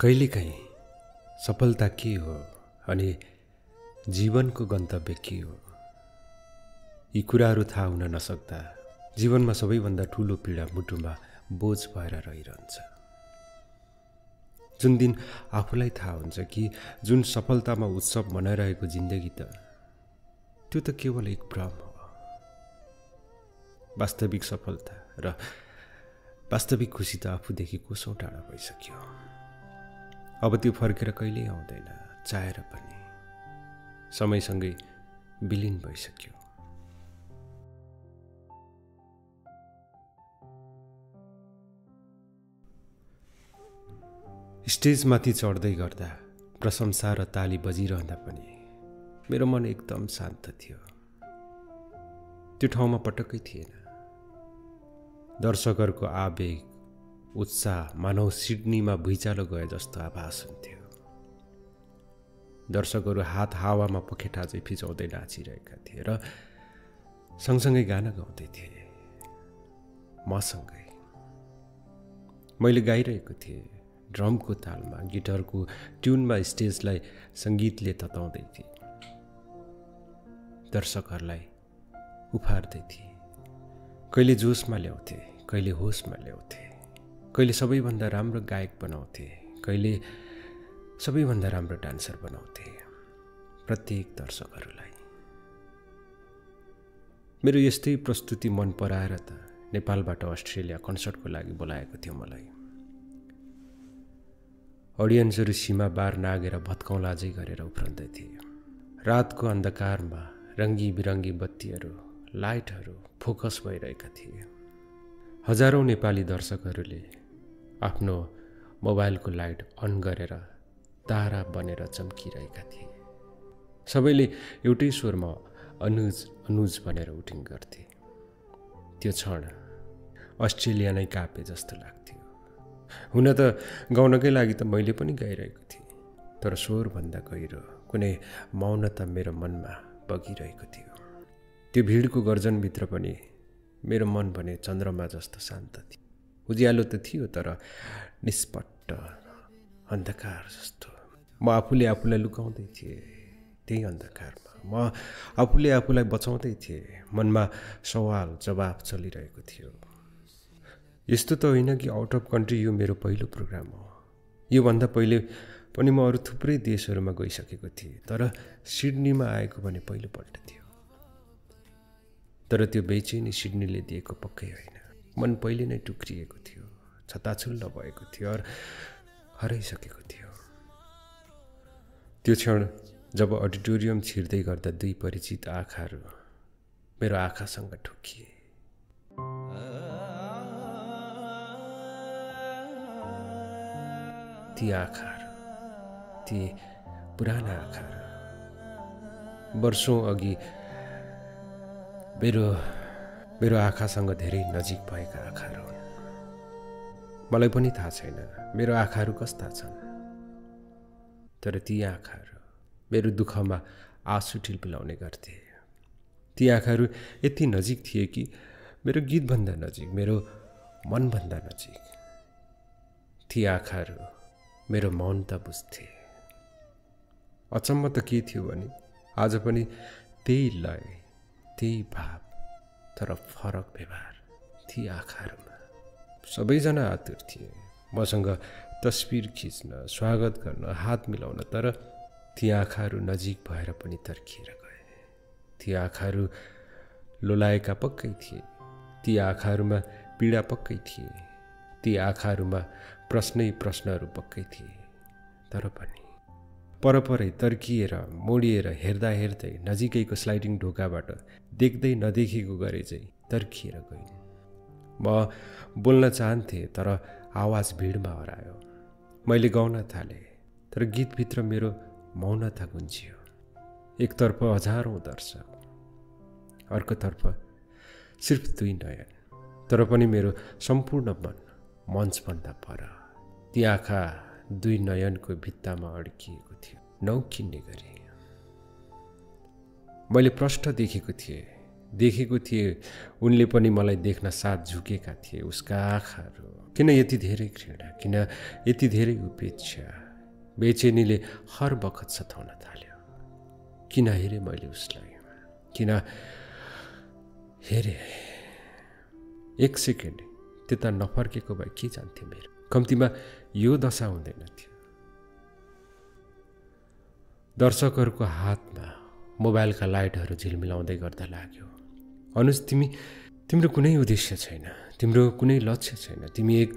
कहिलेकाहीँ सफलता के हो अनि जीवनको गन्तव्य के हो, यी कुराहरू थाहा हुन नसक्दा जीवनमा सबैभन्दा ठुलो पीडा मुटुमा बोझ भएर रहिरहन्छ। जुन दिन आफूलाई थाहा हुन्छ कि जुन सफलतामा उत्सव मनाइरहेको जिन्दगी त्यो त केवल एक भ्रम हो। वास्तविक सफलता र वास्तविक खुसी त आफूदेखि कोसौँ टाढा भइसक्यो। अब त्यो फर्केर कहिल्यै आउँदैन, चाहेर पनि समयसँगै विलीन भइसक्यो। स्टेजमाथि चढ्दै गर्दा प्रशंसा र ताली बजिरहँदा पनि मेरो मन एकदम शान्त थियो। त्यो ठाउँमा पटक्कै थिएन। दर्शकहरूको आवेग उत्साह मानव सिडनीमा भुइँचालो गए जस्तो आभास हुन्थ्यो। दर्शकहरू हात हावामा पखेटा चाहिँ फिचाउँदै नाचिरहेका थिए र सँगसँगै गाना गाउँदै थिए। मसँगै मैले गाइरहेको थिएँ, ड्रमको तालमा गिटारको ट्युनमा स्टेजलाई सङ्गीतले तताउँदै थिए, दर्शकहरूलाई उफार्दै थिए। कहिले जोसमा ल्याउँथे, कहिले होसमा ल्याउँथे, कहिले सबैभन्दा राम्रो गायक बनाउँथे, कहिले सबैभन्दा राम्रो डान्सर बनाउँथे प्रत्येक दर्शकहरूलाई। मेरो यस्तै प्रस्तुति मन पराएर त नेपालबाट अस्ट्रेलिया कन्सर्टको लागि बोलाएको थियो मलाई। अडियन्सहरू सीमा बार नागेर भत्काउँलाजै गरेर उफ्रँदै थिए। रातको अन्धकारमा रङ्गी बिरङ्गी बत्तीहरू लाइटहरू फोकस भइरहेका थिए। हजारौं नेपाली दर्शकहरूले आफ्नो मोबाइलको लाइट अन गरेर तारा बनेर चम्किरहेका थिए। सबैले एउटै स्वरमा अनुज अनुज भनेर उटिङ गर्थे। त्यो क्षण अस्ट्रेलिया नै कापे जस्तो लाग्थ्यो। हुन त गाउनकै लागि त मैले पनि गाइरहेको थिएँ, तर स्वरभन्दा गहिरो कुनै मौनता मेरो मनमा बगिरहेको थियो। त्यो भिडको गर्जनभित्र पनि मेरो मन भने चन्द्रमा जस्तो शान्त थियो। उज्यालो त थियो तर निष्पट्ट अन्धकार जस्तो। म आफूले आफूलाई लुकाउँदै थिएँ त्यही अन्धकारमा। म आफूले आफूलाई बचाउँदै थिएँ। मनमा सवाल जवाफ चलिरहेको थियो। यस्तो त होइन कि आउट अफ कन्ट्री यो मेरो पहिलो प्रोग्राम हो। योभन्दा पहिले पनि म अरू थुप्रै देशहरूमा गइसकेको थिएँ, तर सिडनीमा आएको भने पहिलोपल्ट थियो। तर त्यो बेचैनी सिडनीले दिएको पक्कै होइन। मन पहिले नै टुक्रिएको थियो, छताछुल्ल भएको थियो, हराइसकेको थियो। त्यो क्षण जब अडिटोरियम छिर्दै गर्दा दुई परिचित आँखाहरू मेरो आँखासँग ठोकिए। ती आँखाहरू, ती पुराना आँखाहरू वर्षौं अघि मेरो आँखासँग धेरै नजिक भएका आँखाहरू हुन्। मलाई पनि थाहा छैन मेरो आँखाहरू कस्ता छन्, तर ती आँखाहरू मेरो दुःखमा आँसु टिलपिलाउने गर्थे। ती आँखाहरू यति नजिक थिए कि मेरो गीतभन्दा नजिक, मेरो मनभन्दा नजिक। ती आँखाहरू मेरो मौनता बुझ्थे। अचम्म त के थियो भने आज पनि त्यही लय, त्यही भाव, तर फरक व्यवहार ती आँखाहरूमा। सबैजना आतुर थिए मसँग तस्बिर खिच्न, स्वागत गर्न, हात मिलाउन, तर ती आँखाहरू नजिक भएर पनि तर्किएर गए। ती आँखाहरू लोलाएका पक्कै थिए। ती आँखाहरूमा पीडा पक्कै थिए। ती आँखाहरूमा प्रश्नै प्रश्नहरू पक्कै थिए। तर पनि परपरै तर्किएर मोडिएर हेर्दा हेर्दै नजिकैको स्लाइडिङ ढोकाबाट देख्दै नदेखेको गरे चाहिँ तर्किएर गइन्। म बोल्न चाहन्थेँ तर आवाज भिडमा हरायो। मैले गाउन थालेँ तर गीतभित्र मेरो मौनता गुन्जियो। एकतर्फ हजारौं दर्शक, अर्कोतर्फ सिर्फ दुई नयन, तर पनि मेरो सम्पूर्ण मन मञ्चभन्दा पर। ती आँखा दुई नयनको भित्तामा अड्किएको थियो, नौकिन्ने गरी। मैले प्रष्ट देखेको थिएँ देखेको थिए उनले पनि मलाई देख्न साथ झुकेका थिए। उसका आँखाहरू किन यति धेरै घृणा, किन यति धेरै उपेक्षा, बेचैनीले हर बखत सताउन थाल्यो। किन हेरेँ मैले उसलाई, किन हेरेँ। एक सेकेन्ड त्यता नफर्केको भए के जान्थ्यो मेरो। कम्तीमा यो दशा हुँदैन थियो। दर्शकहरूको हातमा मोबाइलका लाइटहरू झिलमिलाउँदै गर्दा लाग्यो, अनुज तिम्रो कुनै उद्देश्य छैन, तिम्रो कुनै लक्ष्य छैन, तिमी एक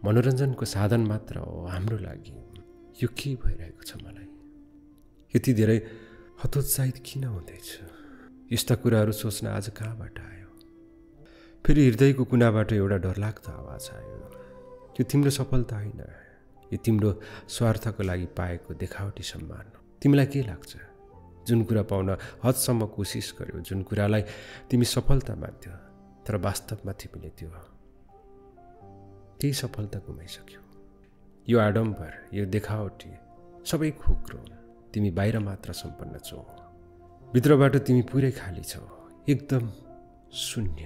मनोरञ्जनको साधन मात्र हो हाम्रो लागि। यो के भइरहेको छ मलाई? यति धेरै हतोत्साहित किन हुँदैछु? यस्ता कुराहरू सोच्न आज कहाँबाट आयो? फेरि हृदयको कुनाबाट एउटा डरलाग्दो आवाज आयो। यो तिम्रो सफलता होइन, यो तिम्रो स्वार्थको लागि पाएको देखावटी सम्मान हो। तिमीलाई के लाग्छ? जुन कुरा पाउन हदसम्म कोसिस गर्यो, जुन कुरालाई तिमी सफलता मान्थ्यौ, तर वास्तवमा तिमीले त्यही सफलता गुमाइसक्यौ। यो आडम्बर, यो देखावटी सबै खोक्रो। तिमी बाहिर मात्र सम्पन्न छौ, भित्रबाट तिमी पुरै खाली छौ, एकदम शून्य।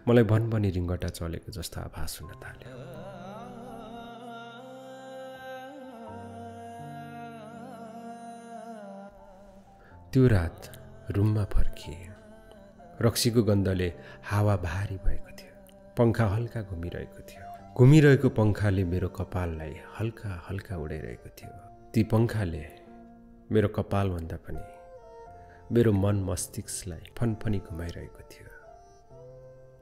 मलाई भनभनी रिङ्गटा चलेको जस्तो आभास हुन थाल्यो। त्यो रात रुममा फर्किए। रक्सीको गन्धले हावा भारी भएको थियो। पंखा हल्का घुमिरहेको थियो। घुमिरहेको पंखाले मेरो कपाललाई हल्का हल्का उडाइरहेको थियो। ती पंखाले मेरो कपालभन्दा पनि मेरो मन मस्तिष्कलाई फनफनी घुमाइरहेको थियो।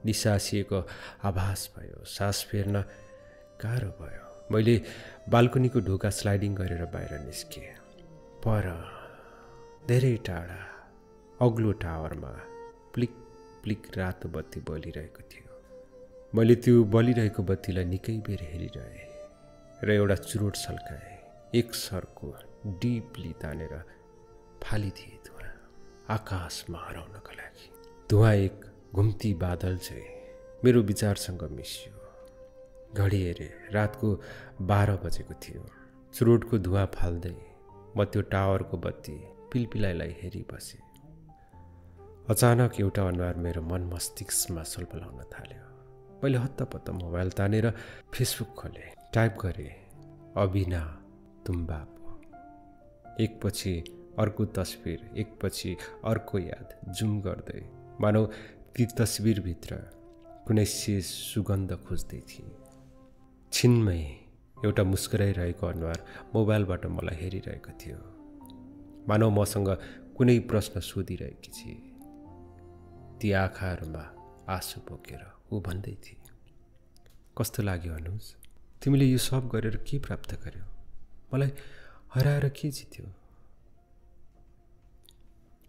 निसासिएको आभास भयो। सास फेर्न गाह्रो भयो। मैले बाल्कनीको ढोका स्लाइडिङ गरेर बाहिर निस्केँ। पर धेरै टाढा अग्लो टावरमा प्लिक प्लिक रातो बत्ती बलिरहेको थियो। मैले त्यो बलिरहेको बत्तीलाई निकै बेर हेरिरहेँ र एउटा चुरोट सल्काएँ। एक सरको डिपली तानेर फालिदिए धुवाँ आकाशमा हराउनका लागि। धुवाँ एक घुम्ती बादल चाहिँ मेरो विचारसँग मिसियो। घडी हेरेँ, रातको 12 बजेको थियो। चुरोटको धुवाँ फाल्दै म त्यो टावरको बत्ती पिलपिलाइलाई हेरिबसेँ। अचानक एउटा अनुहार मेरो मन मस्तिष्कमा सल्पलाउन थाल्यो। मैले हत्तपत्त मोबाइल तानेर फेसबुक खोलेँ। टाइप गरेँ, अभिना तुम्बापो। एकपछि अर्को तस्बिर, एकपछि अर्को याद जुम गर्दै मानौ ती तस्बिरभित्र कुनै शेष सुगन्ध खोज्दै थिए। छिनमै एउटा मुस्कुराइरहेको अनुहार मोबाइलबाट मलाई हेरिरहेको थियो। मानौ मसँग कुनै प्रश्न सोधिरहेकी थिए। ती आँखाहरूमा आँसु बोकेर ऊ भन्दै थिए, कस्तो लाग्यो अनुज? तिमीले यो सब गरेर के प्राप्त गर्यौ? मलाई हराएर के जित्यो?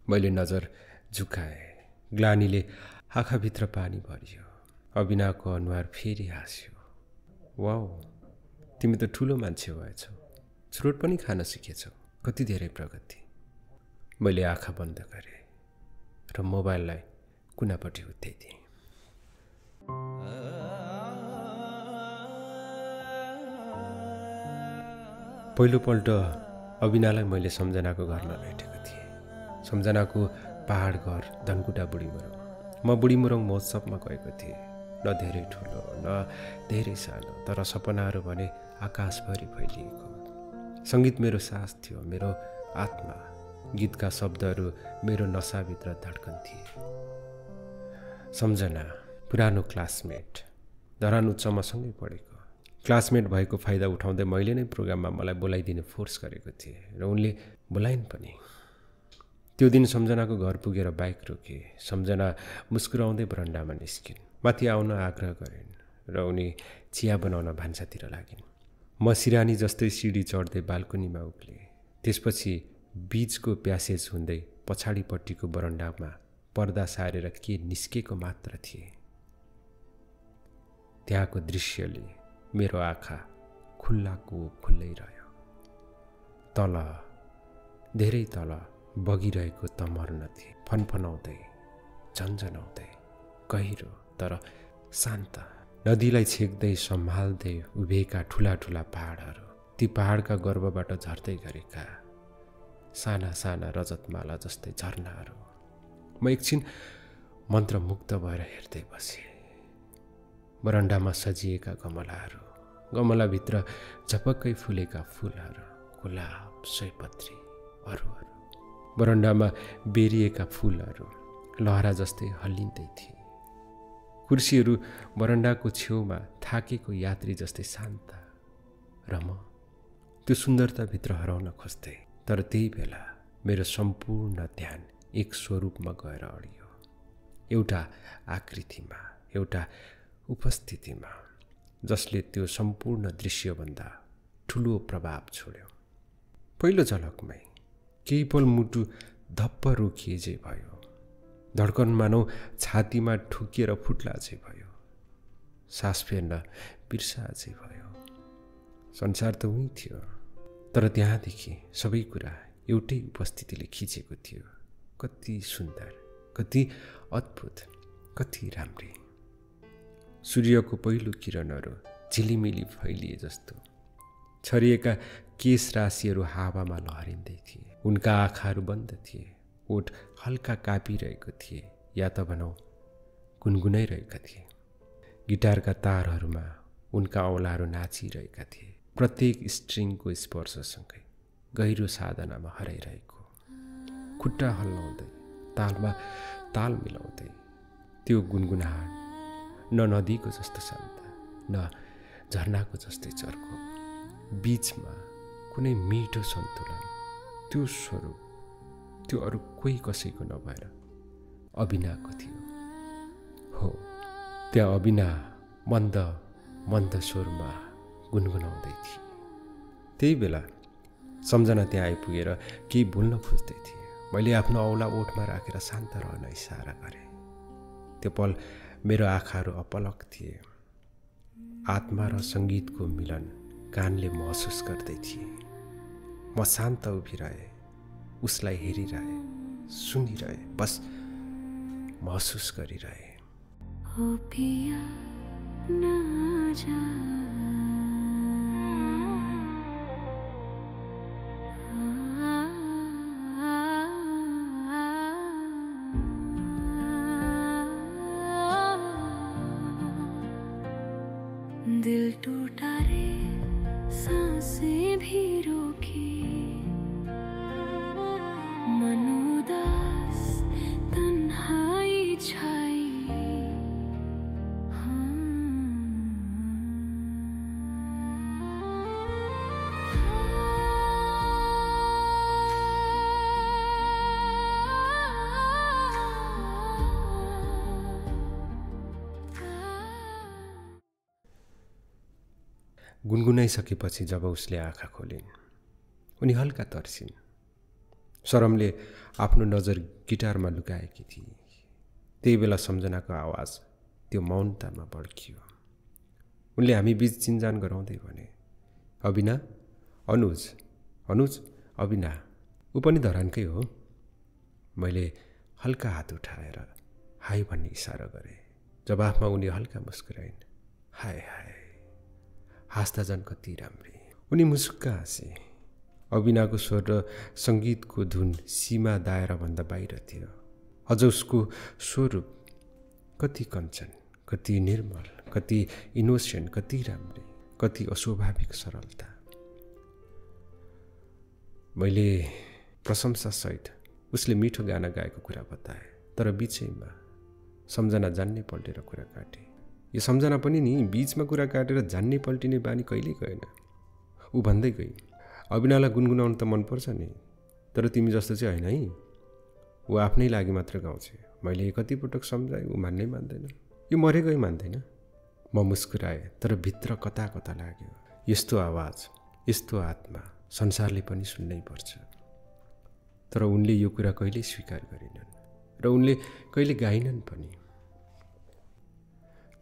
मैले नजर झुकाएँ। ग्लानीले आँखाभित्र पानी भरियो। अभिनाको अनुहार फेरि हाँस्यो। वाउ, तिमी त ठुलो मान्छे भएछौ। चुरोट पनि खान सिकेछौ। कति धेरै प्रगति। मैले आँखा बन्द गरेँ र मोबाइललाई कुनापट्टि उठाइदिएँ। पहिलोपल्ट अभिनालाई मैले सम्झनाको घरमा भेटेको थिएँ। सम्झनाको पहाड घर धनकुटा बुढीमुरङ। म बुढीमुरङ महोत्सवमा गएको थिएँ। न धेरै ठुलो न धेरै सानो, तर सपनाहरू भने आकाशभरि फैलिएको। सङ्गीत मेरो सास थियो, मेरो आत्मा। गीतका शब्दहरू मेरो नसाभित्र धड्कन थिए। सम्झना पुरानो क्लासमेट, धरान उच्चमा सँगै पढेको। क्लासमेट भएको फाइदा उठाउँदै मैले नै प्रोग्राममा मलाई बोलाइदिने फोर्स गरेको थिएँ र उनले बोलाइन् पनि। त्यो दिन सम्झनाको घर पुगेर बाइक रोके। सम्झना मुस्कुराउँदै बरन्डामा निस्किन्। माथि आउन आग्रह गरिन् र उनी चिया बनाउन भान्सातिर लागिन्। म सिरानी जस्तै सिडी चढ्दै बाल्कनीमा उक्लेँ। त्यसपछि बीचको प्यासेज हुँदै पछाडिपट्टिको बरन्डामा पर्दा सारेर के निस्केको मात्र थिए। त्यहाँको दृश्यले मेरो आँखा खुल्लाको खुल्लै रह्यो। तल, धेरै तल बगिरहेको तमर नदी फनफनाउँदै झन्झनाउँदै गहिरो तर शान्त। नदीलाई छेक्दै सम्हाल्दै उभिएका ठुला ठुला पहाडहरू, ती पहाडका गर्भबाट झर्दै गरेका साना साना रजतमाला जस्तै झरनाहरू। म एकछिन मन्त्रमुग्ध भएर हेर्दै बसे। बरन्डामा सजिएका गमलाहरू, गमलाभित्र झपक्कै फुलेका फुलहरू, गुलाब, सयपत्री, अरू। बरन्डामा बेरिएका फुलहरू लहरा जस्तै हल्लिँदै थिए। कुर्सीहरू बरन्डाको छेउमा थाकेको यात्री जस्तै शान्त। र म त्यो सुन्दरताभित्र हराउन खोज्दै, तर त्यही बेला मेरो सम्पूर्ण ध्यान एक स्वरूपमा गएर अडियो, एउटा आकृतिमा, एउटा उपस्थितिमा, जसले त्यो सम्पूर्ण दृश्यभन्दा ठुलो प्रभाव छोड्यो। पहिलो झलकमै केही पल मुटु धप्प रोकिए जे भयो, धड्कन मानौ छातीमा ठोकिएर फुट्ला जे भयो, सास फेर्न बिर्सा जे भयो। संसार त उही थियो, तर त्यहाँदेखि सबै कुरा एउटै उपस्थितिले खिचेको थियो। कति सुन्दर, कति अद्भुत, कति राम्री। सूर्यको पहिलो किरणहरू झिलिमिली फैलिए जस्तो छरिएका केश राशिहरू हावामा लहरिँदै थिए। उनका आँखाहरू बन्द थिए, ओठ हल्का कापिरहेको थिए, या त भनौँ गुनगुनाइरहेका थिए। गिटारका तारहरूमा उनका औँलाहरू नाचिरहेका थिए, प्रत्येक स्ट्रिङको स्पर्शसँगै गहिरो साधनामा हराइरहेको। खुट्टा हल्लाउँदै, तालमा ताल मिलाउँदै त्यो गुनगुनाहट न नदीको जस्तो शान्त, न झरनाको जस्तै चर्को, बीचमा कुनै मिठो सन्तुलन। त्यो स्वरूप, त्यो अरू कोही कसैको नभएर अविनाको थियो। हो, त्यहाँ अविना मन्द मन्द स्वरमा गुनगुनाउँदै थिए। त्यही बेला सम्झना त्यहाँ आइपुगेर केही भुल्न खोज्दै थिए। मैले आफ्नो औँला ओठमा राखेर शान्त रहन इसारा गरेँ। त्यो पल मेरो आँखाहरू अपलक थिए। आत्मा र सङ्गीतको मिलन कानले महसुस गर्दै थिए। म शान्त उभिरहेँ, उसलाई हेरिरहेँ, सुनिरहेँ, बस महसुस गरिरहेँ। ओ पिया ना जा, दिल टूटा रे, सांसें भी रोकी, मन उदास, तन्हाई छाई। गुनगुनाइसकेपछि जब उसले आँखा खोलिन्, उनी हल्का तर्सिन्। शरमले आफ्नो नजर गिटारमा लुकाएकी थिए। त्यही बेला सम्झनाको आवाज त्यो मौनतामा बड्कियो। उनले हामी बीच चिन्जान गराउँदै भने, अविना, अनुज, अनुज, अविना, ऊ पनि धरानकै हो। मैले हल्का हात उठाएर हाई भन्ने इसारा गरेँ। जवाफमा उनी हल्का मुस्कुराइन्। हाय हाय, हाँस्दा झन् कति राम्री। उनी मुसुक्क हाँसे। अविनाको स्वर र सङ्गीतको धुन सीमा दायराभन्दा बाहिर थियो। अझ उसको स्वरूप कति कञ्चन, कति निर्मल, कति इनोसेन्ट, कति राम्री, कति अस्वाभाविक सरलता। मैले प्रशंसासहित उसले मिठो गाना गाएको कुरा बताएँ, तर बिचैमा सम्झना जान्ने पल्टेर कुरा काटे। यो सम्झना पनि नि बीचमा कुरा काटेर जान्ने पल्टिने बानी कहिल्यै गएन। ऊ भन्दै गई, अविनालाई गुनगुनाउनु त मनपर्छ नि, तर तिमी जस्तो चाहिँ होइन है। ऊ आफ्नै लागि मात्र गाउँछ। मैले कतिपटक सम्झाएँ, ऊ मान्नै मान्दैन। यो मरेकै मान्दैन। म मुस्कुराएँ, तर भित्र कता कता लाग्यो। यस्तो आवाज, यस्तो आत्मा संसारले पनि सुन्नै पर्छ। तर उनले यो कुरा कहिल्यै स्वीकार गरिनन् र उनले कहिले गाइनन् पनि।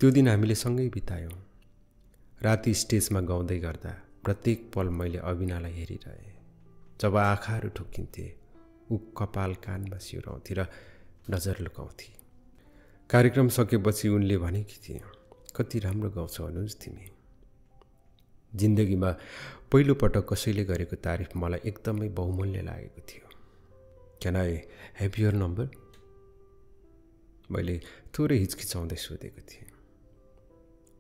त्यो दिन हामीले सँगै बितायौँ। राति स्टेजमा गाउँदै गर्दा प्रत्येक पल मैले अविनालाई हेरिरहेँ। जब आँखाहरू ठोकिन्थे, ऊ कपाल कानमा सिउराउँथे र नजर लुकाउँथे। कार्यक्रम सकेपछि उनले भनेकी थिए, कति राम्रो गाउँछौ अनुज तिमी। जिन्दगीमा पहिलो पटक कसैले गरेको तारिफ मलाई एकदमै बहुमूल्य लागेको थियो। Can I have your number? मैले थोरै हिचकिचाउँदै सोधेको थिएँ।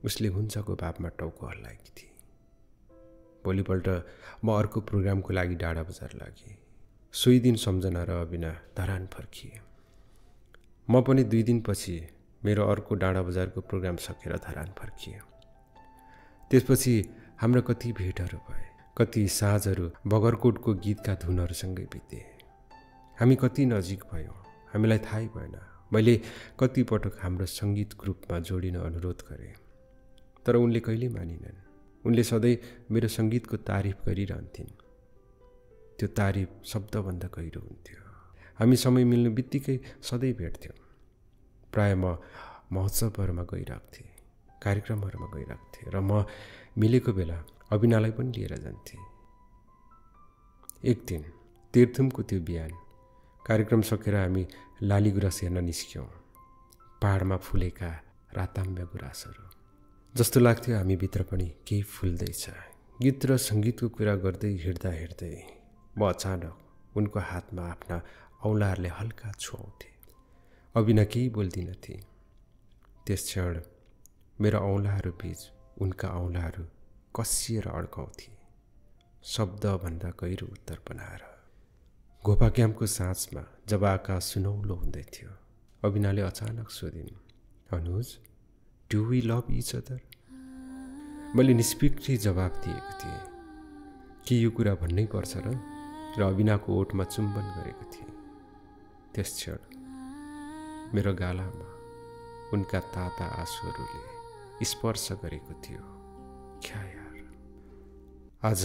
उसले हुन्छको भावमा टाउको हल्लाएकी थिए। भोलिपल्ट म अर्को प्रोग्रामको लागि डाँडा बजार लागेँ। सोही दिन सम्झना र अविना धरान फर्किए। म पनि 2 दिनपछि मेरो अर्को डाँडा बजारको प्रोग्राम सकेर धरान फर्किएँ। त्यसपछि हाम्रो कति भेटहरू भए, कति साँझहरू बगरकोटको गीतका धुनहरूसँगै बिते। हामी कति नजिक भयौँ हामीलाई थाहै भएन। मैले कति पटक हाम्रो सङ्गीत ग्रुपमा जोडिन अनुरोध गरेँ, तर उनले कहिल्यै मानिनन्। उनले सधैँ मेरो सङ्गीतको तारिफ गरिरहन्थिन्। त्यो तारिफ शब्दभन्दा गहिरो हुन्थ्यो। हामी समय मिल्नु बित्तिकै सधैँ भेट्थ्यौँ। प्राय म महोत्सवहरूमा गइरहेको थिएँ, कार्यक्रमहरूमा गइरहेको थिएँ र म मिलेको बेला अविनालाई पनि लिएर जान्थेँ। एक दिन तीर्थुमको त्यो बिहान कार्यक्रम सकेर हामी लाली गुराँस हेर्न निस्क्यौँ। पहाडमा फुलेका राताम्य गुराँसहरू जस्तो लाग्थ्यो हामीभित्र पनि केही फुल्दैछ। गीत र सङ्गीतको कुरा गर्दै हिँड्दा हिँड्दै म अचानक उनको हातमा आफ्ना औँलाहरूले हल्का छुवाउँथे। अविना केही बोल्दिनथे। त्यस क्षण मेरो औँलाहरू बीच उनका औँलाहरू कसिएर अड्काउँथे, शब्दभन्दा गहिरो उत्तर बनाएर। घोपाक्याम्पको साँझमा जब आकाश सुनौलो हुँदै थियो, अविनाले अचानक सोधिन्, Anuj, do we love each other? मैले निष्पिक्री जवाब दिएको थिएँ। के यो कुरा भन्नै पर्छ र अविनाको ओठमा चुम्बन गरेको थिएँ। त्यस क्षण मेरो गालामा उनका ताता आँसुहरूले स्पर्श गरेको थियो। क्या यार, आज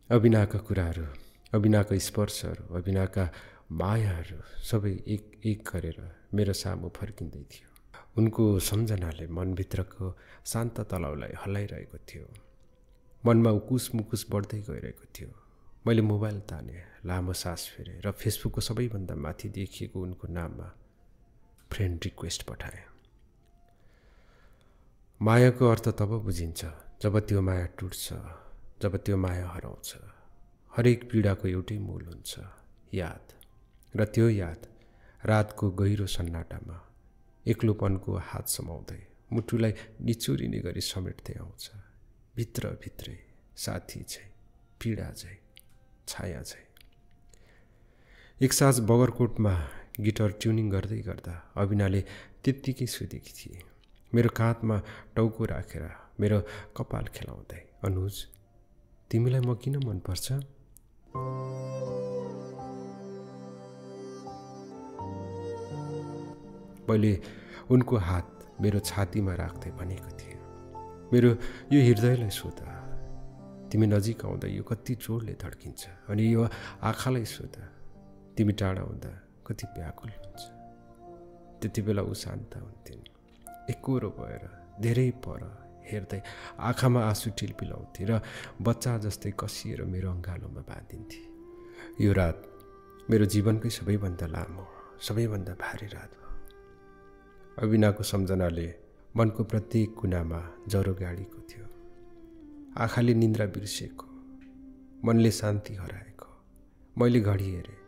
अविनाका कुराहरू, अविनाका स्पर्शहरू, अविनाका मायाहरू सबै एक एक गरेर मेरो सामु फर्किँदै थियो। उनको सम्झनाले मनभित्रको शान्त तलाउलाई हल्लाइरहेको थियो। मनमा उकुस मुकुस बढ्दै गइरहेको थियो। मैले मोबाइल ताने, लामो सास फेरेँ र फेसबुकको सबैभन्दा माथि देखिएको उनको नाममा फ्रेन्ड रिक्वेस्ट पठाएँ। मायाको अर्थ तब बुझिन्छ जब त्यो माया टुट्छ, जब त्यो माया हराउँछ। हरेक पीडाको एउटै मूल हुन्छ, याद। र त्यो याद रातको गहिरो सन्नाटामा एक्लोपनको हात समाउँदै मुटुलाई निचुरिने गरी समेट्दै आउँछ। भित्रभित्रै साथी चाहिँ, पीडा चाहिँ, छाया चाहिँ। एक साँझ बगरकोटमा गिटार ट्युनिङ गर्दै गर्दा अविनाले त्यत्तिकै सोधेकी थिए, मेरो काँधमा टाउको राखेर मेरो कपाल खेलाउँदै, अनुज, तिमीलाई म किन मनपर्छ? मैले उनको हात मेरो छातीमा राख्दै भनेको थिएँ, मेरो यो हृदयलाई सोध, तिमी नजिक आउँदा यो कति जोडले धड्किन्छ, अनि यो आँखालाई सोध, तिमी टाढा हुँदा कति व्याकुल हुन्छ। त्यति बेला ऊ शान्त हुन्थिन्, एकोरो भएर धेरै पर हेर्दै आँखामा आँसु टिलपिलाउँथे र बच्चा जस्तै कसिएर मेरो अङ्गालोमा बाँधिन्थे। यो रात मेरो जीवनकै सबैभन्दा लामो, सबैभन्दा भारी रात हो। अविनाको सम्झनाले मनको प्रत्येक कुनामा ज्वरो गाडेको थियो। आँखाले निन्द्रा बिर्सेको, मनले शान्ति हराएको। मैले घडी हेरेँ,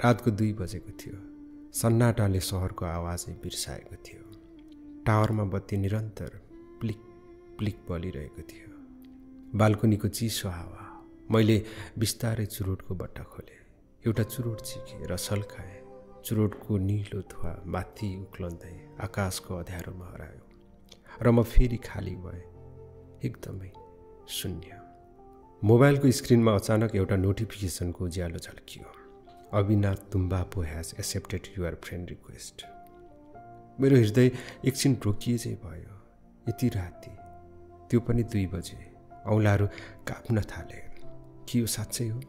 रातको 2 बजेको थियो। सन्नाटाले सहरको आवाजै बिर्साएको थियो। टावरमा बत्ती निरन्तर प्लिक प्लिक बलिरहेको थियो। बाल्कनीको चिसो हावा। मैले बिस्तारै चुरोटको बट्टा खोलेँ, एउटा चुरोट चिकेँ र सल्काएँ। चुरोटको निलो धुवा माथि उक्लँदै आकाशको अँध्यारोमा हरायो र म फेरि खाली भएँ, एकदमै शून्य। मोबाइलको स्क्रिनमा अचानक एउटा नोटिफिकेसनको उज्यालो झल्कियो, Avina Tumbapo has accepted your friend request. मेरो हृदय एकछिन रोकिए चाहिँ भयो। यति राति, त्यो पनि 2 बजे। औँलाहरू काप्न थाले। के यो साँच्चै हो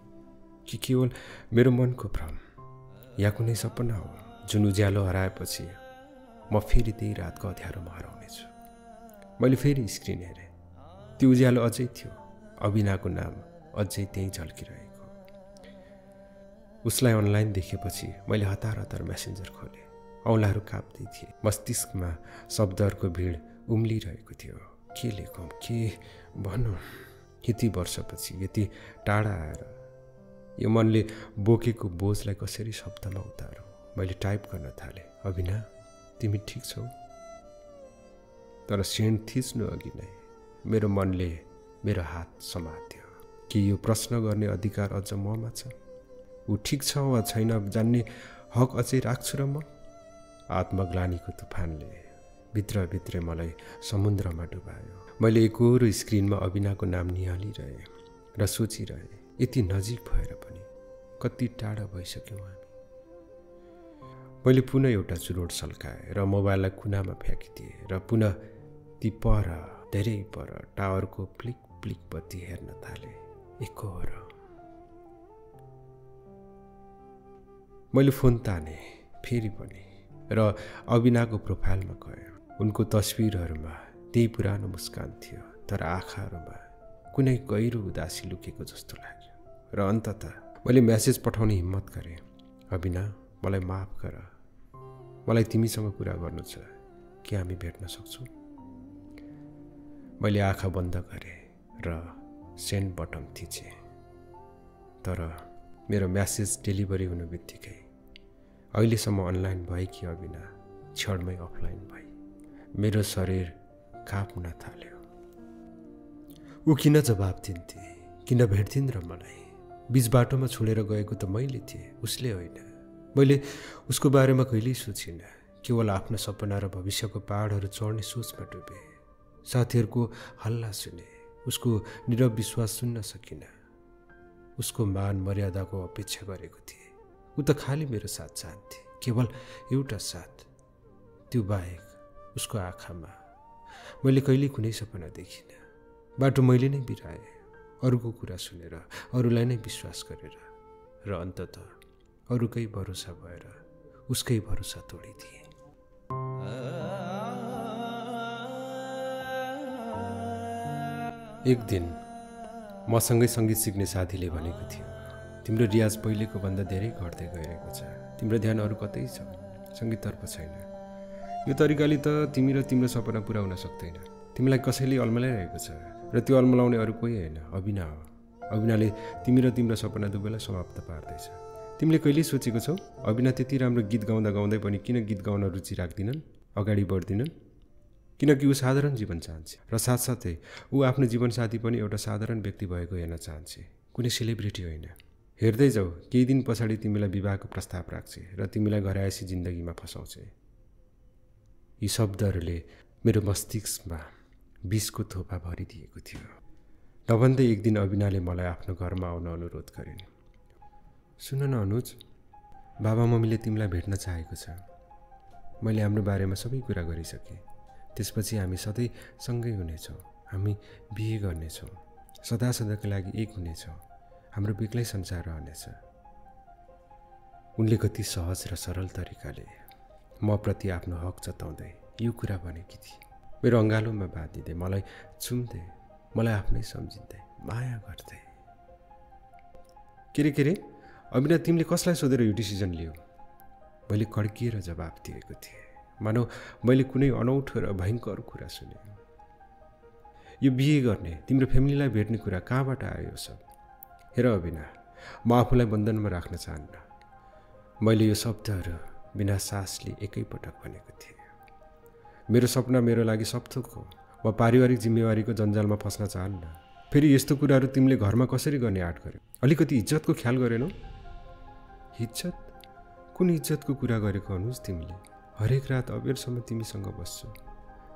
कि केवल मेरो मनको भ्रम, या कुनै सपना हो जुन उज्यालो हराएपछि म फेरि त्यही रातको अँध्यारोमा हराउनेछु। मैले फेरि स्क्रिन हेरेँ, त्यो उज्यालो अझै थियो। अविनाको नाम अझै त्यहीँ झल्किरहेको। उसलाई अनलाइन देखेपछि मैले हतार हतार मेसेन्जर खोलेँ। औँलाहरू काप्दै थिए। मस्तिष्कमा शब्दहरूको भिड उम्लिरहेको थियो। के लेखौँ, के भनौँ? यति वर्षपछि यति टाढा आएर यो मनले बोकेको बोझलाई कसरी शब्दमा उतारौँ? मैले टाइप गर्न थालेँ, अविना, तिमी ठिक छौ? तर सेन्ट थिच्नु अघि नै मेरो मनले मेरो हात समात्यो कि यो प्रश्न गर्ने अधिकार अझ ममा छ। ऊ ठिक छ वा छैन जान्ने हक अझै राख्छु र म? आत्मग्लानीको तुफानले भित्रभित्रै मलाई समुद्रमा डुबायो। मैले एकहोरो स्क्रिनमा अविनाको नाम निहालिरहेँ र सोचिरहेँ, यति नजिक भएर पनि कति टाढा भइसक्यौँ हामी। मैले पुनः एउटा चुरोट सल्काएँ र मोबाइललाई कुनामा फ्याँकिदिएँ र पुनः ती पर धेरै पर टावरको प्लिक प्लिक बत्ती हेर्न थालेँ। एकहोरो मैले फोन तानेँ फेरि पनि र अविनाको प्रोफाइलमा गएँ। उनको तस्विरहरूमा त्यही पुरानो मुस्कान थियो, तर आँखाहरूमा कुनै गहिरो उदासी लुकेको जस्तो लाग्यो। र अन्ततः मैले मेसेज पठाउने हिम्मत गरेँ, अविना मलाई माफ गर, मलाई तिमीसँग कुरा गर्नु छ, के हामी भेट्न सक्छौँ? मैले आँखा बन्द गरेँ र सेन्ड बटन थिचेँ। तर मेरो म्यासेज डेलिभरी हुनु बित्तिकै अहिलेसम्म अनलाइन भएकी अविना क्षणमै अफलाइन भई। मेरो शरीर काँप्न थाल्यो। ऊ किन जवाब दिन्थे, किन भेट्थिन् र मलाई? बीच बाटोमा छोडेर गएको त मैले थिएँ, उसले होइन। मैले उसको बारेमा कहिल्यै सोचिनँ, केवल आफ्नो सपना र भविष्यको पहाडहरू चढ्ने सोचमा डुबेँ। साथीहरूको हल्ला सुने, उसको नीरव विश्वास सुन्न सकिनँ। उसको मान मर्यादाको अपेक्षा गरेको थिएँ। ऊ त खालि मेरो साथ चाहन्थे, केवल एउटा साथ। त्यो बाहेक उसको आँखामा मैले कहिल्यै कुनै सपना देखिनँ। बाटो मैले नै बिराएँ, अरूको कुरा सुनेर, अरूलाई नै विश्वास गरेर र अन्ततः अरूकै भरोसा भएर उसकै भरोसा तोडिदिएँ। एक दिन मसँगै सङ्गीत सिक्ने साथीले भनेको थियो, तिम्रो रियाज पहिलेको भन्दा धेरै घट्दै गइरहेको छ, तिम्रो ध्यान अरू कतै छ, सङ्गीततर्फ छैन। यो तरिकाले त तिमी र तिम्रो सपना पुरा हुन सक्दैन। तिमीलाई कसैले अल्मलाइरहेको छ र त्यो अल्मलाउने अरू कोही होइन, अविना हो। अविनाले तिमी र तिम्रो सपना दुवैलाई समाप्त पार्दैछ। तिमीले कहिल्यै सोचेको छौ अविना त्यति राम्रो गीत गाउँदा गाउँदै पनि किन गीत गाउन रुचि राख्दिनन्, अगाडि बढ्दिनन्? किनकि ऊ साधारण जीवन चाहन्छे र साथसाथै ऊ आफ्नो जीवनसाथी पनि एउटा साधारण व्यक्ति भएको हेर्न चाहन्छे, कुनै सेलिब्रिटी होइन। हेर्दै जाऊ, केही दिन पछाडि तिमीलाई विवाहको प्रस्ताव राख्छे र तिमीलाई घरायसी जिन्दगीमा फसाउँछे। यी शब्दहरूले मेरो मस्तिष्कमा विषको थोपा भरिदिएको थियो। नभन्दै एक दिन अविनाले मलाई आफ्नो घरमा आउन अनुरोध गरिन्। सुन न अनुज, बाबा मम्मीले तिमीलाई भेट्न चाहेको छ। मैले हाम्रो बारेमा सबै कुरा गरिसकेँ। त्यसपछि हामी सधैँ सँगै हुनेछौँ, हामी बिहे गर्नेछौँ, सदा सदाको लागि एक हुनेछौँ, हाम्रो बेग्लै संसार रहनेछ। उनले कति सहज र सरल तरिकाले म प्रति आफ्नो हक जताउँदै यो कुरा भनेकी थिए। मेरो अँगालोमा बाँधिँदै, मलाई चुम्दै, मलाई आफ्नै सम्झिँदै, माया गर्दै। के रे अविना, तिमीले कसलाई सोधेर यो डिसिजन लियो? मैले कड्किएर जवाब दिएको थिएँ, मानौ मैले कुनै अनौठो र भयङ्कर कुरा सुने। यो बिहे गर्ने, तिम्रो फ्यामिलीलाई भेट्ने कुरा कहाँबाट आयो सब? हेर अविना, म आफूलाई बन्धनमा राख्न चाहन्न। मैले यो शब्दहरू बिना सासले एकैपटक भनेको थिएँ। मेरो सपना मेरो लागि सबथोक हो। म पारिवारिक जिम्मेवारीको जन्जालमा फस्न चाहन्न। फेरि यस्तो कुराहरू तिमीले घरमा कसरी गर्ने आँट गर्यो? अलिकति इज्जतको ख्याल गरेनौ? इज्जत? कुन इज्जतको कुरा गरेको अनुज तिमीले? हरेक रात अबेरसम्म तिमीसँग बस्छु,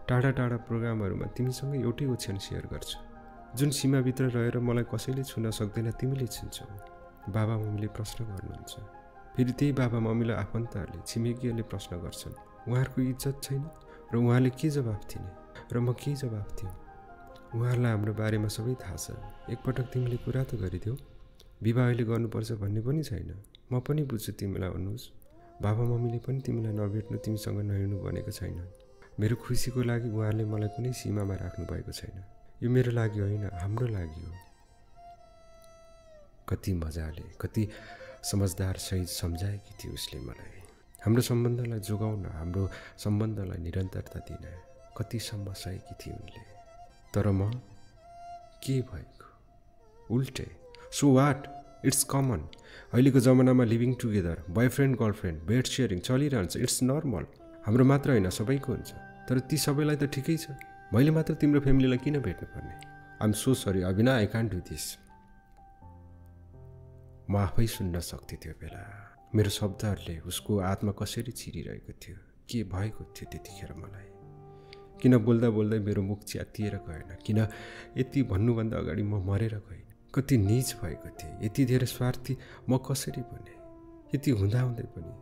टाढा टाढा प्रोग्रामहरूमा तिमीसँग एउटै ओछ्यान सेयर गर्छु। जुन सीमाभित्र रहेर मलाई कसैले छुन सक्दैन तिमीले छुन्छौ। बाबा मम्मीले प्रश्न गर्नुहुन्छ, फेरि त्यही बाबा मम्मीलाई आफन्तहरूले, छिमेकीहरूले प्रश्न गर्छन्। उहाँहरूको इज्जत छैन र उहाँले के जवाफ दिने र म के जवाफ दिउँ? उहाँहरूलाई हाम्रो बारेमा सबै थाहा छ। एकपटक तिमीले कुरा त गरिदेऊ, विवाह अहिले गर्नुपर्छ भन्ने पनि छैन। म पनि बुझ्छु तिमीलाई अनुज, बाबा मम्मीले पनि तिमीलाई नभेट्नु, तिमीसँग नहिँड्नु भनेको छैन। मेरो खुसीको लागि उहाँहरूले मलाई कुनै सीमामा राख्नु भएको छैन। यो मेरो लागि होइन, हाम्रो लागि हो। कति मजाले, कति समझदार सहित सम्झाएकी थियो उसले मलाई। हाम्रो सम्बन्धलाई जोगाउन, हाम्रो सम्बन्धलाई निरन्तरता दिन कतिसम्म सहेकी थिए उनले। तर म के भएको? उल्टे, सो वाट, इट्स कमन। अहिलेको जमानामा living together, boyfriend girlfriend, bed sharing चलिरहन्छ, इट्स नर्मल। हाम्रो मात्र होइन, सबैको हुन्छ। तर ती सबैलाई त ठिकै छ, मैले मात्र तिम्रो फ्यामिलीलाई किन भेट्नुपर्ने? I'm so sorry Abhina, I can't do this. म आफै सुन्न सक्थेँ त्यो बेला। मेरो शब्दहरूले उसको आत्मा कसरी चिरिरहेको थियो, के भएको थियो त्यतिखेर मलाई। किन बोल्दा बोल्दै मेरो मुख च्यातिएर गएन? किन यति भन्नुभन्दा अगाडि म मरेर गएँ? कति नीच भएको थिएँ, यति धेरै स्वार्थी म कसरी बने? यति हुँदाहुँदै पनि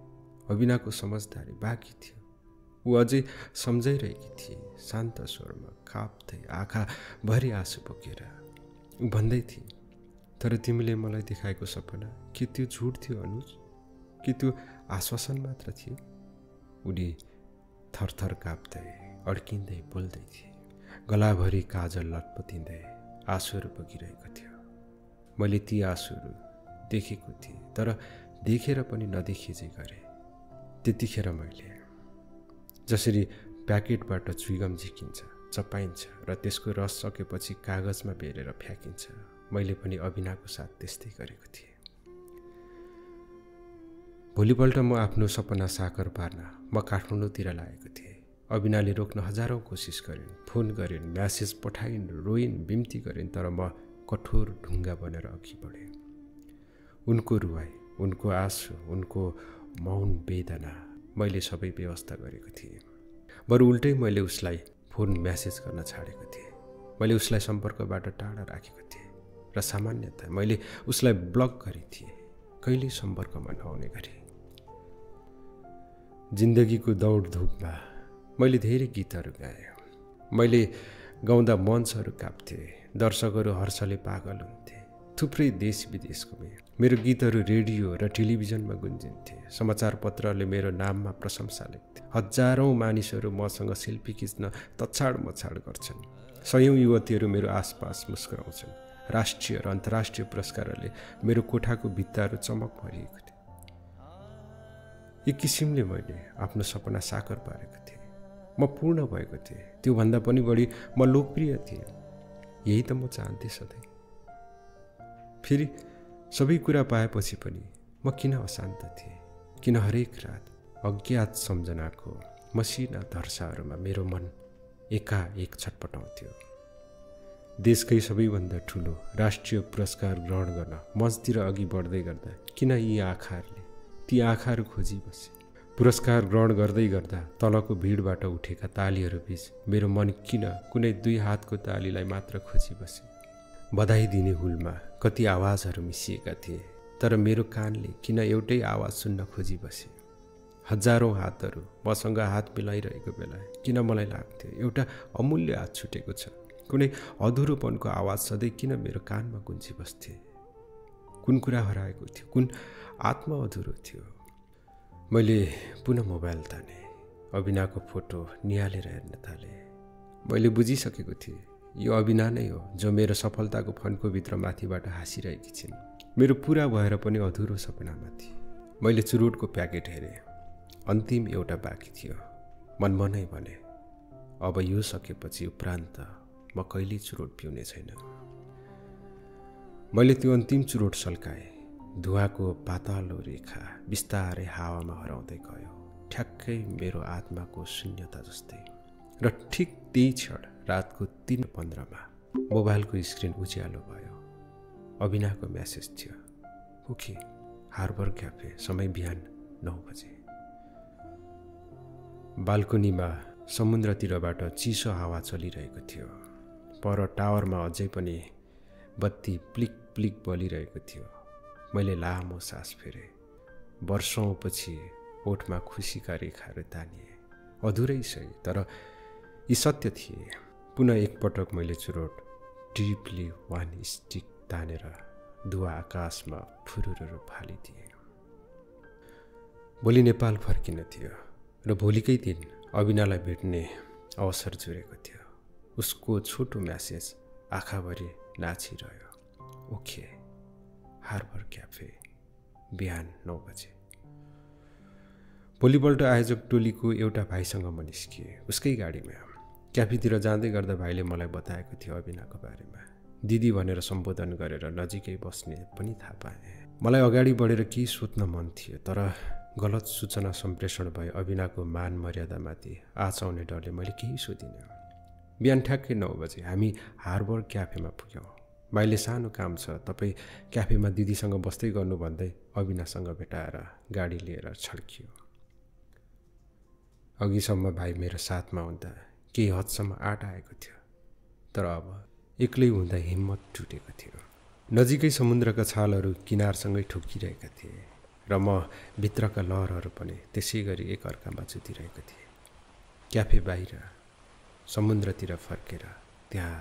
अभिनाको समझदारी बाँकी थियो। ऊ अझै सम्झाइरहेकी थिए, शान्त स्वरमा, काप्दै, आँखा भरि आँसु बोकेर। ऊ भन्दै थिए, तर तिमीले मलाई देखाएको सपना के त्यो झुट थियो अनुज? कि त्यो आश्वासन मात्र थियो? उनी थरथर काप्दै, अड्किँदै बोल्दै थिए। गलाभरि काजल लटपतिँदै आँसुहरू बगिरहेको थियो। मैले ती आँसुहरू देखेको थिएँ, तर देखेर पनि नदेखिए चाहिँ गरेँ। त्यतिखेर मैले जसरी प्याकेटबाट चुइगम झिकिन्छ, चपाइन्छ र त्यसको रस सकेपछि कागजमा बेरेर फ्याँकिन्छ, मैले पनि अभिनाको साथ त्यस्तै गरेको थिएँ। भोलिपल्ट म आफ्नो सपना साकार पार्न म काठमाडौँतिर लागेको थिएँ। अभिनाले रोक्न हजारौँ कोसिस गरिन्, फोन गरिन्, म्यासेज पठाइन्, रोइन्, बिम्ती गरिन्, तर म कठोर ढुङ्गा बनेर अघि बढेँ। उनको रुवाई, उनको आँसु, उनको मौन वेदना मैले सबै व्यवस्था गरेको थिएँ। बरु उल्टै मैले उसलाई फोन म्यासेज गर्न छाडेको थिएँ। मैले उसलाई सम्पर्कबाट टाढा राखेको थिएँ र सामान्यतः मैले उसलाई ब्लक गरी थिएँ, कहिल्यै सम्पर्कमा नआउने गरी। जिन्दगीको दौडधुपमा मैले धेरै गीतहरू गाएँ। मैले गाउँदा मञ्चहरू काप्थे, दर्शकहरू हर्षले पागल हुन्थे। थुप्रै देश विदेशको मेरो गीतहरू रेडियो र टेलिभिजनमा गुन्जिन्थे। समाचार पत्रले मेरो नाममा प्रशंसा लेख्थे। हजारौँ मानिसहरू मसँग सेल्फी खिच्न तछाड मछाड गर्छन्। सयौँ युवतीहरू मेरो आसपास मुस्कुराउँछन्। राष्ट्रिय र अन्तर्राष्ट्रिय पुरस्कारहरूले मेरो कोठाको भित्ताहरू चमक भरिएको थियो। एक किसिमले मैले आफ्नो सपना साकार पारेको थिएँ। म पूर्ण भएको थिएँ। त्योभन्दा पनि बढी म लोकप्रिय थिएँ। यही त म चाहन्थेँ सधैँ। फेरि सबै कुरा पाएपछि पनि म किन अशान्त थिएँ? किन हरेक रात अज्ञात सम्झनाको मसिना धर्साहरूमा मेरो मन एकाएक छटपटाउँथ्यो? देशकै सबैभन्दा ठुलो राष्ट्रिय पुरस्कार ग्रहण गर्न मञ्चतिर अघि बढ्दै गर्दा किन यी आँखाहरूले ती आँखाहरू खोजी बसे? पुरस्कार ग्रहण गर्दै गर्दा तलको भिडबाट उठेका तालीहरू बीच मेरो मन किन कुनै दुई हातको तालीलाई मात्र खोजी बसे? बधाई दिने हुलमा कति आवाजहरू मिसिएका थिए, तर मेरो कानले किन एउटै आवाज सुन्न खोजी बसे? हजारौँ हातहरू मसँग हात मिलाइरहेको बेला किन मलाई लाग्थ्यो एउटा अमूल्य हात छुटेको छ? कुनै अधुरोपनको आवाज सधैँ किन मेरो कानमा गुन्जी बस्थे? कुन कुरा हराएको थियो? कुन आत्मा अधुरो थियो? मैले पुनः मोबाइल ताने, अभिनाको फोटो निहालेर हेर्न थालेँ। मैले बुझिसकेको थिएँ यो अभिना नै हो जो मेरो सफलताको फन्को भित्र माथिबाट हाँसिरहेकी छिन्, मेरो पुरा भएर पनि अधुरो सपनामाथि। मैले चुरोटको प्याकेट हेरेँ, अन्तिम एउटा बाँकी थियो। मनमनै भने अब यो सकेपछि उपरान्त म कहिल्यै चुरोट पिउने छैन। मैले त्यो अन्तिम चुरोट सल्काएँ। धुवाको पातलो रेखा बिस्तारै हावामा हराउँदै गयो, ठ्याक्कै मेरो आत्माको शून्यता जस्तै। र ठिक त्यही क्षण रातको 3:15 मोबाइलको स्क्रिन उज्यालो भयो। अभिनाको म्यासेज थियो, ओके हार्बर क्याफे, समय बिहान 9 बजे। बाल्कनीमा समुद्रतिरबाट चिसो हावा चलिरहेको थियो। पर टावरमा अझै पनि बत्ती प्लिक प्लिक बलिरहेको थियो। मैले लामो सास फेरेँ। वर्षौँपछि ओठमा खुसीका रेखाहरू तानिए। अधुरै सही, तर यी सत्य थिए। पुनः एकपटक मैले चुरोट डिपली 1 स्टिक तानेर धुवा आकाशमा फुरुरु फालिदिएँ। भोलि नेपाल फर्किन थियो र भोलिकै दिन अभिनालाई भेट्ने अवसर जुरेको थियो। उसको छोटो म्यासेज आँखाभरि नाचिरह्यो, ओके हार्बर क्याफे, बिहान 9 बजे। भोलिपल्ट आयोजक टोलीको एउटा भाइसँग म निस्किएँ, उसकै गाडीमा। क्याफेतिर जाँदै गर्दा भाइले मलाई बताएको थियो अभिनाको बारेमा। दिदी भनेर सम्बोधन गरेर नजिकै बस्ने पनि थाहा पाएँ। मलाई अगाडि बढेर केही सोध्न मन थियो, तर गलत सूचना सम्प्रेषण भए अविनाको मान मर्यादामाथि आँच आउने डरले मैले केही सोधिनँ। बिहान ठ्याक्कै 9 बजे हामी हार्बर क्याफेमा पुग्यौँ। भाइले सानो काम छ, तपाईँ क्याफेमा दिदीसँग बस्दै गर्नु भन्दै अविनासँग भेटाएर गाडी लिएर छड्कियो। अघिसम्म भाइ मेरो साथमा हुँदा केही हदसम्म आँट आएको थियो, तर अब एक्लै हुँदा हिम्मत टुटेको थियो। नजिकै समुद्रका छालहरू किनारसँगै ठोकिरहेका थिए र म भित्रका लहरहरू पनि त्यसै गरी एकअर्कामा जुतिरहेको थिए। क्याफे बाहिर समुद्रतिर फर्केर त्यहाँ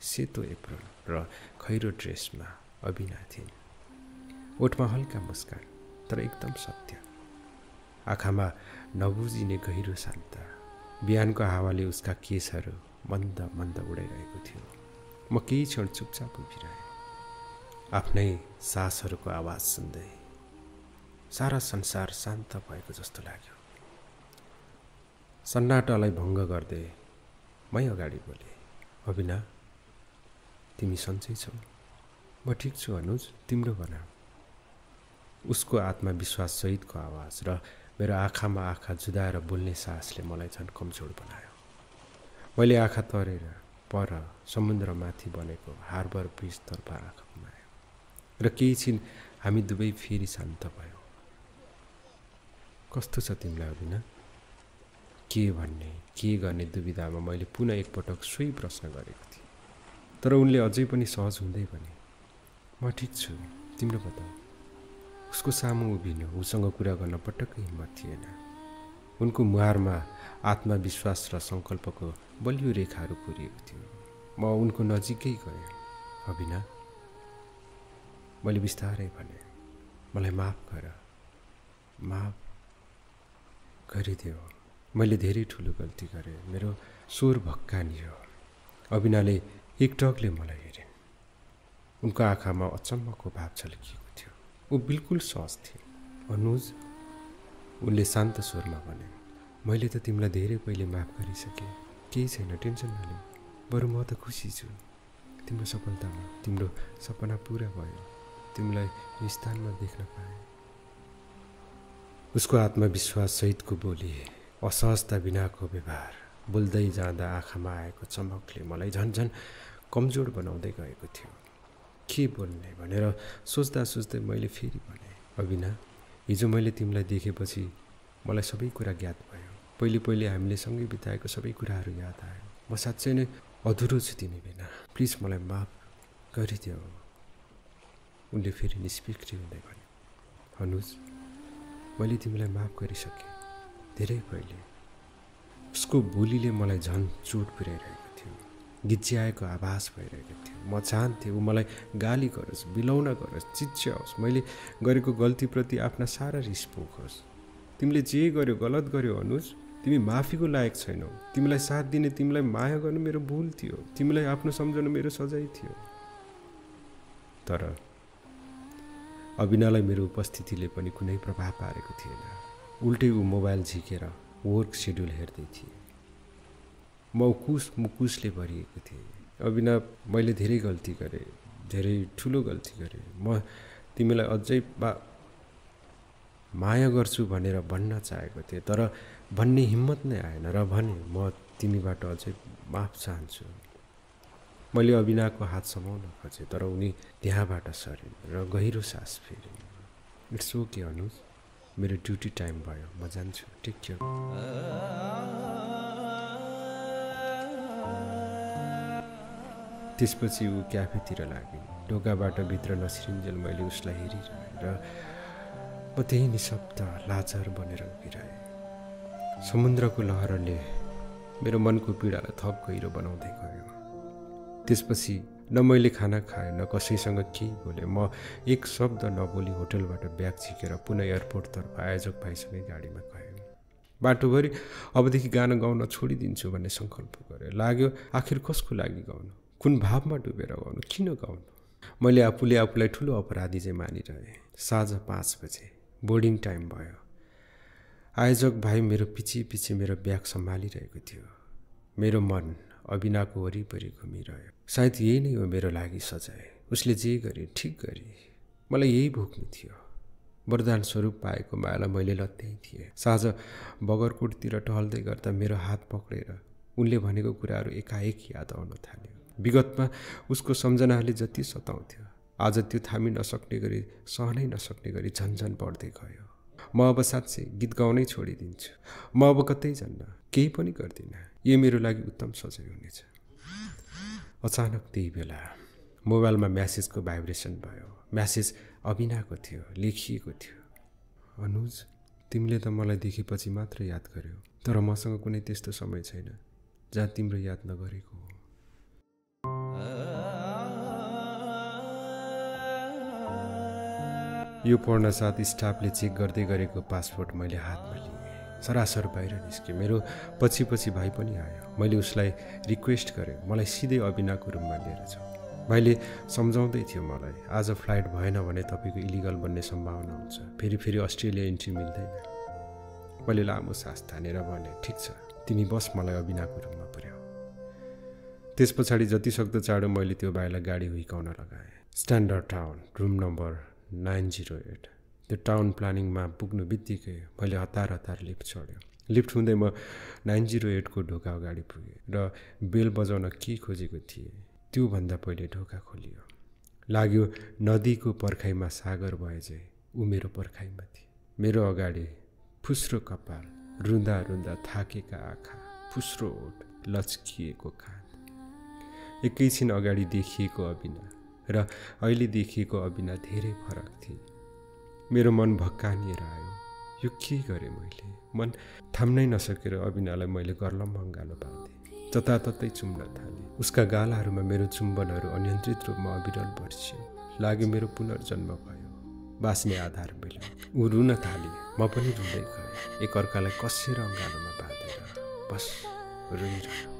सेतो एप्रोन र खैरो ड्रेसमा अविना थिइन्। ओठमा हल्का मुस्कान, तर एकदम सत्य। आँखामा नबुझिने गहिरो शान्त। बिहानको हावाले उसका केसहरू मन्द मन्द उडाइरहेको थियो। म केही क्षण चुपचाप उभिरहेँ, आफ्नै सासहरूको आवाज सुन्दै। सारा संसार शान्त भएको जस्तो लाग्यो। सन्नाटालाई भङ्ग गर्दै मै अगाडि बोले, अविना, तिमी सन्चै छौ? म ठिक छु अनुज, तिम्रो भन। उसको आत्मविश्वास सहितको आवाज र मेरो आँखामा आँखा जुदाएर बोल्ने साहसले मलाई झन् कमजोर बनायो। मैले आँखा तरेर पर समुद्रमाथि बनेको हार्बर ब्रिजतर्फ आँखा घुमाएँ र केही छिन हामी दुवै फेरि शान्त भयौँ। कस्तो छ तिमीलाई अविना? के भन्ने के गर्ने दुविधामा मैले पुनः एकपटक सोही प्रश्न गरेको थिएँ, तर उनले अझै पनि सहज हुँदै भने, म ठिक छु, तिम्रो बताऊ। उसको सामु उभिनु, उसँग कुरा गर्न पटक्कै हिम्मत थिएन। उनको मुहारमा आत्मविश्वास र सङ्कल्पको बलियो रेखाहरू कोरिएको थियो। म उनको नजिकै गएँ। अविना, मैले बिस्तारै भने, मलाई माफ गर, माफ गरिदेऊ। मैले धेरै ठुलो गल्ती गरेँ, मेरो स्वर भक्कानियो। अविनाले एकटकले मलाई हेरिन्। उनको आँखामा अचम्मको भाव झल्किएको थियो। ऊ बिल्कुल सहज थिए। अनुज, उनले शान्त स्वरमा भने, मैले त तिमीलाई धेरै पहिले माफ गरिसकेँ। केही छैन, टेन्सन नलिऊ। बरु म त खुसी छु तिम्रो सफलतामा। तिम्रो सपना पुरा भयो, तिमीलाई यो स्थानमा देख्न पाएँ। उसको आत्मविश्वास सहितको बोली, असहजता बिनाको व्यवहार, बोल्दै जाँदा आँखामा आएको चमकले मलाई झन्झन कमजोर बनाउँदै गएको थियो। के बोल्ने भनेर सोच्दा सोच्दै मैले फेरि भने, अविना, हिजो मैले तिमीलाई देखेपछि मलाई सबै कुरा ज्ञात भयो। पहिले हामीले सँगै बिताएको सबै कुराहरू याद आयो। म साँच्चै नै अधुरो छु तिमी बिना। प्लिज मलाई माफ गरिदेऊ। उनले फेरि निष्फिक्री हुँदै भने, अनुज, मैले तिमीलाई माफ गरिसकेँ धेरै पहिले। उसको बोलीले मलाई झन् चोट पुर्याइरहेको थियो। गिच्याएको आभास भइरहेको थियो। म चाहन्थेँ ऊ मलाई गाली गरोस्, बिलौना गरोस्, चिच्याओस्, मैले गरेको गल्तीप्रति आफ्ना सारा रिस पोखोस्। तिमीले जे गर्यो गलत गर्यो अनुज, तिमी माफीको लायक छैनौ। तिमीलाई साथ दिने, तिमीलाई माया गर्नु मेरो भुल थियो। तिमीलाई आफ्नो सम्झनु मेरो सजाय थियो। तर अविनालाई मेरो उपस्थितिले पनि कुनै प्रभाव पारेको थिएन। उल्टै ऊ मोबाइल झिकेर वर्क सेड्युल हेर्दै थिए। म मुकुसले भरिएको थिएँ। अविना, मैले धेरै गल्ती गरेँ, धेरै ठुलो गल्ती गरेँ। म तिमीलाई अझै माया गर्छु भनेर भन्न चाहेको थिएँ, तर भन्ने हिम्मत नै आएन र भने, म तिमीबाट अझै माफ चाहन्छु। मैले अविनाको हात समाउन खोजेँ, तर उनी त्यहाँबाट सरिन् र गहिरो सास फेरिन्। इट्स ओके अनुज, मेरो ड्युटी टाइम भयो, म जान्छु, टेक केयर। त्यसपछि ऊ क्याफेतिर लागिन्। ढोकाबाट भित्र नसिरिन्जेल मैले उसलाई हेरिरहेँ र म त्यही निशब्द लाचार बनेर उभिरहेँ। समुद्रको लहरले मेरो मनको पीडालाई थप गहिरो बनाउँदै गयो। त्यसपछि न मैले खाना खाएँ, न कसैसँग केही बोलेँ। म एक शब्द नबोली होटलबाट ब्याग झिकेर पुनः एयरपोर्टतर्फ आयोजक भाइसँगै गाडीमा गएँ। बाटोभरि अबदेखि गाना गाउन छोडिदिन्छु भन्ने सङ्कल्प गरेँ। लाग्यो, आखिर कसको लागि गाउनु, कुन भावमा डुबेर गाउनु, किन गाउनु? मैले आफूलाई ठुलो अपराधी चाहिँ मानिरहेँ। साँझ 5 बजे बोर्डिङ टाइम भयो। आयोजक भाइ मेरो पछि मेरो ब्याग सम्हालिरहेको थियो। मेरो मन अविनाको वरिपरि घुमिरह्यो। सायद यही नै हो मेरो लागि सजाय। उसले जे गरे ठिक गरे, मलाई यही भोग्नु थियो। वरदान स्वरूप पाएको मायालाई मैले लत्याइ थिएँ। साँझ बगरकोटतिर टहल्दै गर्दा मेरो हात पक्रेर उनले भनेको कुराहरू एकाएक याद आउन थाल्यो। विगतमा उसको सम्झनाहरूले जति सताउँथ्यो आज त्यो थामी नसक्ने गरी सहनै नसक्ने गरी झन्झन बढ्दै गयो। म अब साँच्चै गीत गाउनै छोडिदिन्छु। म अब कतै जान्न, केही पनि गर्दिनँ। यो मेरो लागि उत्तम सजाय हुनेछ। अचानक त्यही बेला मोबाइलमा म्यासेजको भाइब्रेसन भयो। म्यासेज अविनाको थियो, लेखिएको थियो, अनुज तिमीले त मलाई देखेपछि मात्र याद गर्यौ, तर मसँग कुनै त्यस्तो समय छैन जहाँ तिम्रो याद नगरेको हो। यो पढ्न साथ स्टाफले चेक गर्दै गरेको पासपोर्ट मैले हातमा लिएँ। सरासर बाहिर निस्केँ। मेरो पछि पछि भाइ पनि आयो। मैले उसलाई रिक्वेस्ट गरेँ मलाई सिधै अविनाको रुममा लिएर जाऊ। भाइले सम्झाउँदै थियो मलाई, आज फ्लाइट भएन भने तपाईँको इलिगल बन्ने सम्भावना हुन्छ, फेरि अस्ट्रेलिया इन्ट्री मिल्दैन। मैले लामो सास तानेर भने ठिक छ, तिमी बस, मलाई अविनाको रुममा पुर्याऊ। त्यस पछाडि जति सक्दो चाँडो मैले त्यो भाइलाई गाडी हुइकाउन लगाएँ। Standard town, room number 908। त्यो टाउन प्लानिङमा पुग्नु बित्तिकै मैले हतार लिफ्ट चढ्यो। लिफ्ट हुँदै म 908 को ढोका अगाडि पुगेँ र बेल बजाउन के खोजेको थिएँ त्योभन्दा पहिले ढोका खोलियो। लाग्यो नदीको पर्खाइमा सागर भए चाहिँ ऊ मेरो पर्खाइमा थिए। मेरो अगाडि फुस्रो कपाल, रुँदा रुँदा थाकेका आँखा, फुस्रो ओठ, लचकिएको काँध। एकैछिन अगाडि देखिएको अविना र अहिले देखिएको अविना धेरै फरक थिए। मेरो मन भक्कानिएर आयो। यो के गरेँ मैले? मन थाम्नै नसकेर अविनालाई मैले गर्लम अँगालो पाल्थेँ। जताततै चुम्न थालेँ। उसका गालाहरूमा मेरो चुम्बनहरू अनियन्त्रित रूपमा अविरल बढ्छियो। लाग्यो मेरो पुनर्जन्म भयो, बाँच्ने आधार मिल्यो। ऊ रुन थाले, म पनि रुँदै गएँ। एकअर्कालाई कसेर अँगालोमा बाँधेर बस रोइरह्यो।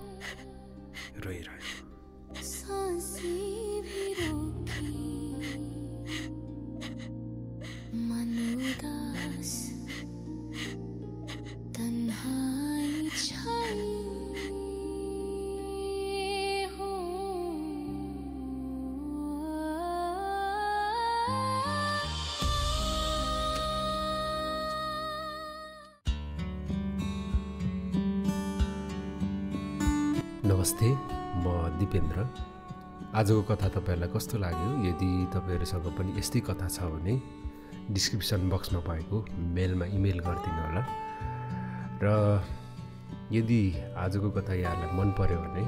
नमस्ते, म दिपेन्द्र। आजको कथा तपाईँहरूलाई कस्तो लाग्यो? यदि तपाईँहरूसँग पनि यस्तै कथा छ भने डिस्क्रिप्सन बक्समा भएको मेलमा इमेल गरिदिनु होला। र यदि आजको कथा यहाँलाई मन पर्यो भने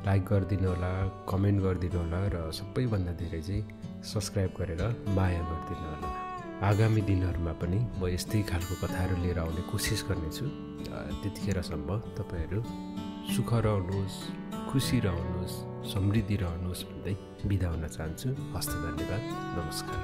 लाइक गरिदिनु होला, कमेन्ट गरिदिनु होला र सबैभन्दा धेरै चाहिँ सब्सक्राइब गरेर माया गरिदिनु होला। आगामी दिनहरूमा पनि म यस्तै खालको कथाहरू लिएर आउने कोसिस गर्नेछु। त्यतिखेरसम्म तपाईँहरू सुख रहनुहोस्, खुसी रहनुहोस्, समृद्धि रहनुहोस् भन्दै बिदा हुन चाहन्छु। हस्त, धन्यवाद, नमस्कार।